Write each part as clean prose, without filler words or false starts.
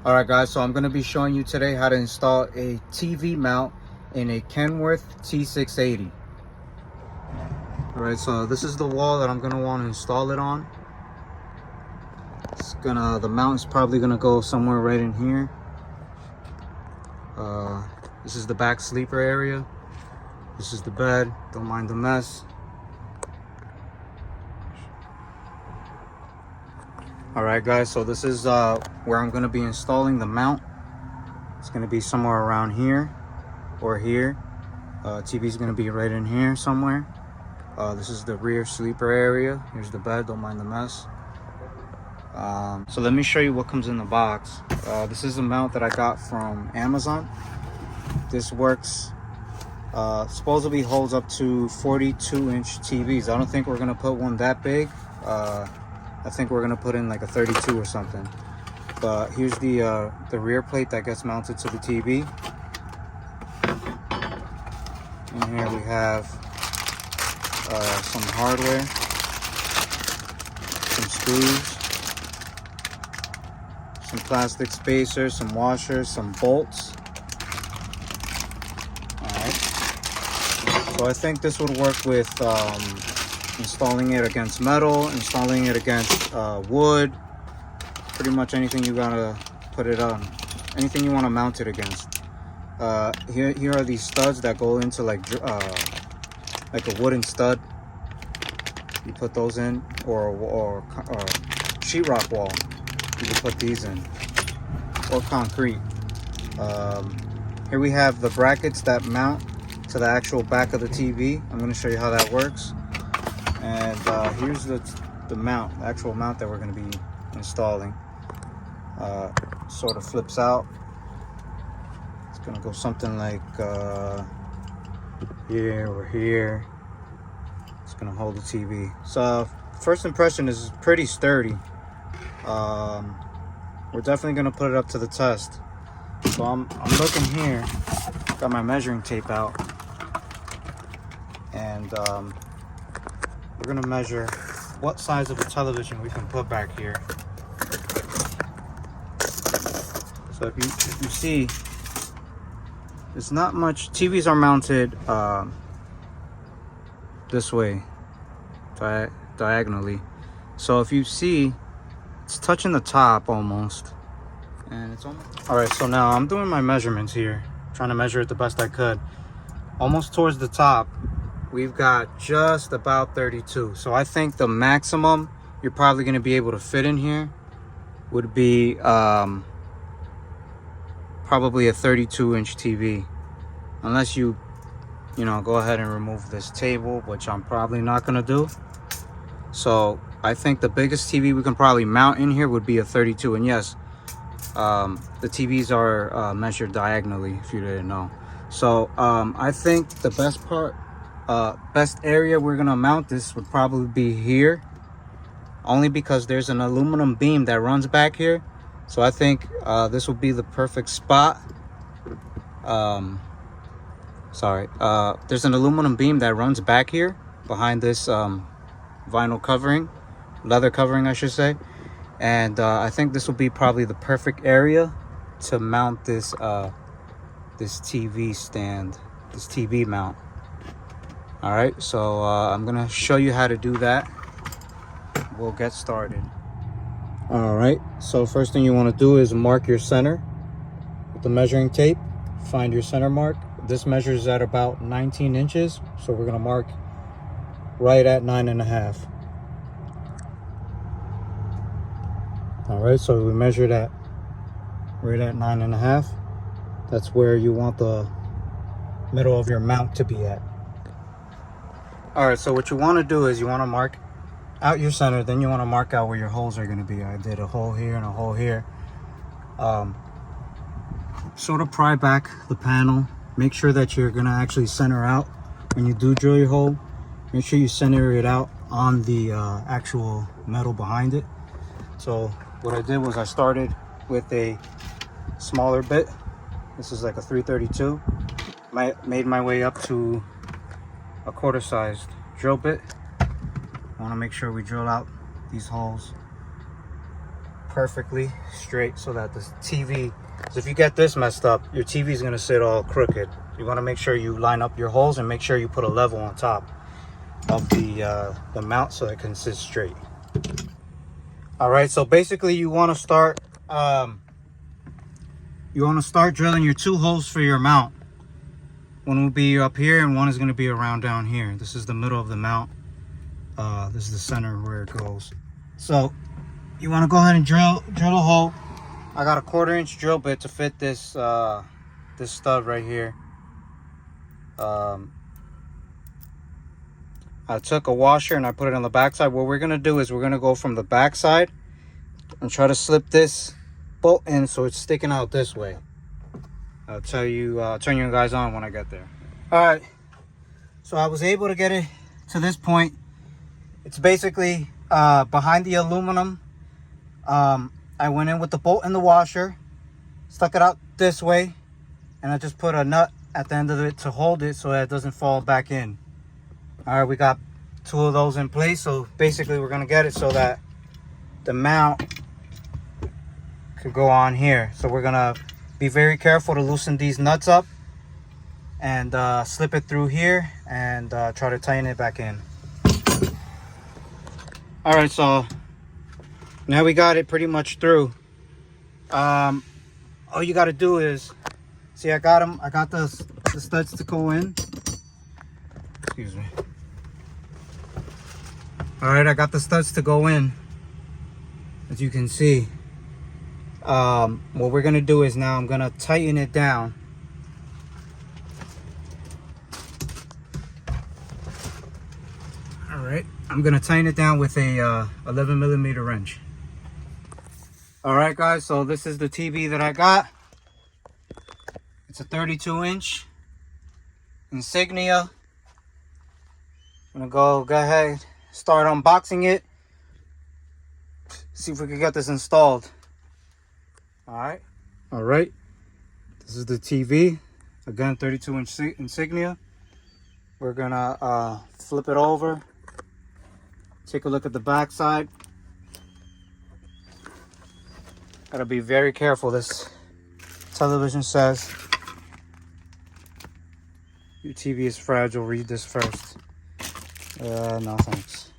Alright guys, so I'm going to be showing you today how to install a TV mount in a Kenworth T680. Alright, so this is the wall that I'm going to want to install it on. The mount is probably going to go somewhere right in here. This is the back sleeper area. This is the bed, don't mind the mess. Alright guys, so this is where I'm going to be installing the mount. It's going to be somewhere around here or here. TV is going to be right in here somewhere. This is the rear sleeper area. Here's the bed, don't mind the mess. So let me show you what comes in the box. This is a mount that I got from Amazon. This works, supposedly holds up to 42-inch TVs. I don't think we're going to put one that big. I think we're gonna put in like a 32 or something. But here's the rear plate that gets mounted to the TV. And here we have some hardware, some screws, some plastic spacers, some washers, some bolts. Alright. So I think this would work with installing it against metal, installing it against wood, pretty much anything you gotta put it on, anything you want to mount it against. Here are these studs that go into like a wooden stud. You put those in, or sheetrock wall. You can put these in, or concrete. Here we have the brackets that mount to the actual back of the TV. I'm going to show you how that works. And here's the mount, the actual mount that we're going to be installing. Sort of flips out. It's going to go something like here or here. It's going to hold the TV. So first impression is pretty sturdy. We're definitely going to put it up to the test. So I'm looking here. Got my measuring tape out. And we're gonna measure what size of a television we can put back here. So if you see, it's not much. TVs are mounted this way, diagonally. So if you see, it's touching the top almost, and it's almost. All right, so now I'm doing my measurements here, trying to measure it the best I could. Almost towards the top. We've got just about 32. So I think the maximum you're probably going to be able to fit in here would be probably a 32-inch TV. Unless you go ahead and remove this table, which I'm probably not going to do. So I think the biggest TV we can probably mount in here would be a 32. And yes, the TVs are measured diagonally, if you didn't know. So I think the best area we're gonna mount this would probably be here, only because there's an aluminum beam that runs back here. So I think this will be the perfect spot. There's an aluminum beam that runs back here behind this vinyl covering, leather covering I should say, and I think this will be probably the perfect area to mount this this TV stand, this TV mount. All right, so I'm gonna show you how to do that. We'll get started. All right, so first thing you want to do is mark your center with the measuring tape. Find your center mark. This measures at about 19 inches, so we're gonna mark right at 9.5. All right, so we measured at right at 9.5. That's where you want the middle of your mount to be at. All right, so what you want to do is you want to mark out your center, then you want to mark out where your holes are going to be. I did a hole here and a hole here. Sort of pry back the panel. Make sure that you're going to actually center out when you do drill your hole. Make sure you center it out on the actual metal behind it. So what I did was I started with a smaller bit. This is like a 332. Made my way up to a quarter-sized drill bit. I want to make sure we drill out these holes. perfectly straight so that the TV, because if you get this messed up, your TV is going to sit all crooked. You want to make sure you line up your holes and make sure you put a level on top of the mount so it can sit straight. All right, so basically you want to start drilling your 2 holes for your mount. One will be up here and one is going to be around down here. This is the middle of the mount. This is the center where it goes. So you want to go ahead and drill a hole. I got a 1/4 inch drill bit to fit this this stud right here. I took a washer and I put it on the back side. What we're going to do is we're going to go from the back side and try to slip this bolt in so it's sticking out this way. I'll tell you, turn you guys on when I get there. All right, so I was able to get it to this point. It's basically behind the aluminum. I went in with the bolt and the washer, stuck it out this way, and I just put a nut at the end of it to hold it so that it doesn't fall back in. All right, we got 2 of those in place. So basically we're gonna get it so that the mount could go on here. So we're gonna be very careful to loosen these nuts up and slip it through here and try to tighten it back in. All right, so now we got it pretty much through. All you got to do is, see, I got the studs to go in. Excuse me. All right, I got the studs to go in, as you can see. What we're gonna do is now I'm gonna tighten it down. All right, I'm gonna tighten it down with a 11mm wrench. All right, guys, so this is the TV that I got. It's a 32-inch Insignia. I'm gonna go ahead, start unboxing it, see if we can get this installed. All right, this is the TV, again 32-inch Insignia. We're gonna flip it over, take a look at the back side. Gotta be very careful. This television says your TV is fragile, read this first. No thanks.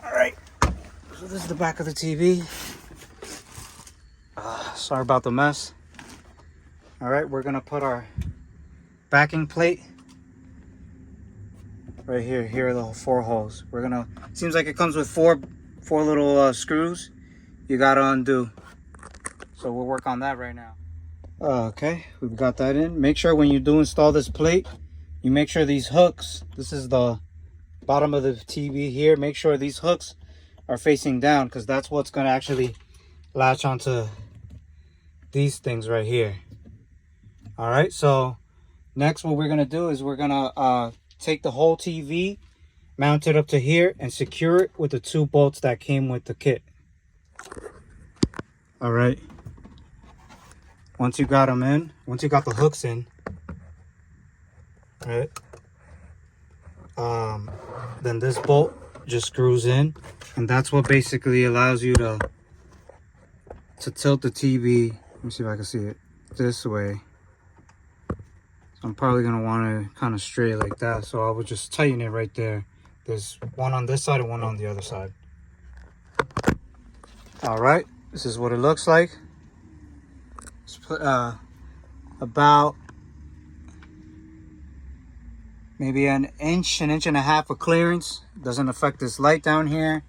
All right, so this is the back of the TV. Sorry about the mess. All right, we're gonna put our backing plate right here. Here are the 4 holes. We're gonna, seems like it comes with four little screws you gotta undo. So we'll work on that right now. Okay, we've got that in. Make sure when you do install this plate, you make sure these hooks, this is the bottom of the TV here, make sure these hooks are facing down, because that's what's going to actually latch onto these things right here. All right, so next what we're going to do is we're going to take the whole TV, mount it up to here, and secure it with the 2 bolts that came with the kit. All right, once you got them in, once you got the hooks in, right, then this bolt just screws in, and that's what basically allows you to tilt the TV. Let me see if I can see it this way. So I'm probably gonna want to kind of straight like that, so I would just tighten it right there. There's one on this side and one on the other side. All right, this is what it looks like. It's about maybe an inch and a half of clearance. Doesn't affect this light down here.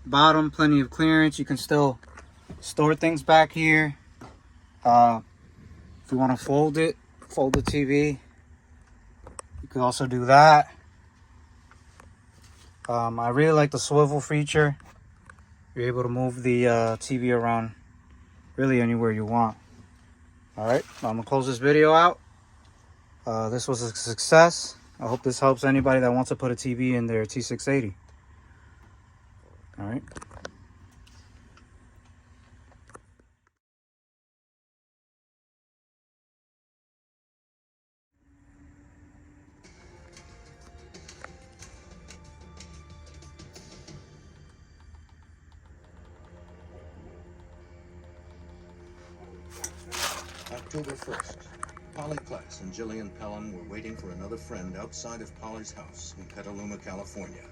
Bottom, plenty of clearance. You can still store things back here. If you want to fold the TV, you can also do that. I really like the swivel feature. You're able to move the TV around really anywhere you want. All right, I'm gonna close this video out. This was a success. I hope this helps anybody that wants to put a TV in their T680. All right. October 1st. Polly Kless and Jillian Pelham were waiting for another friend outside of Polly's house in Petaluma, California.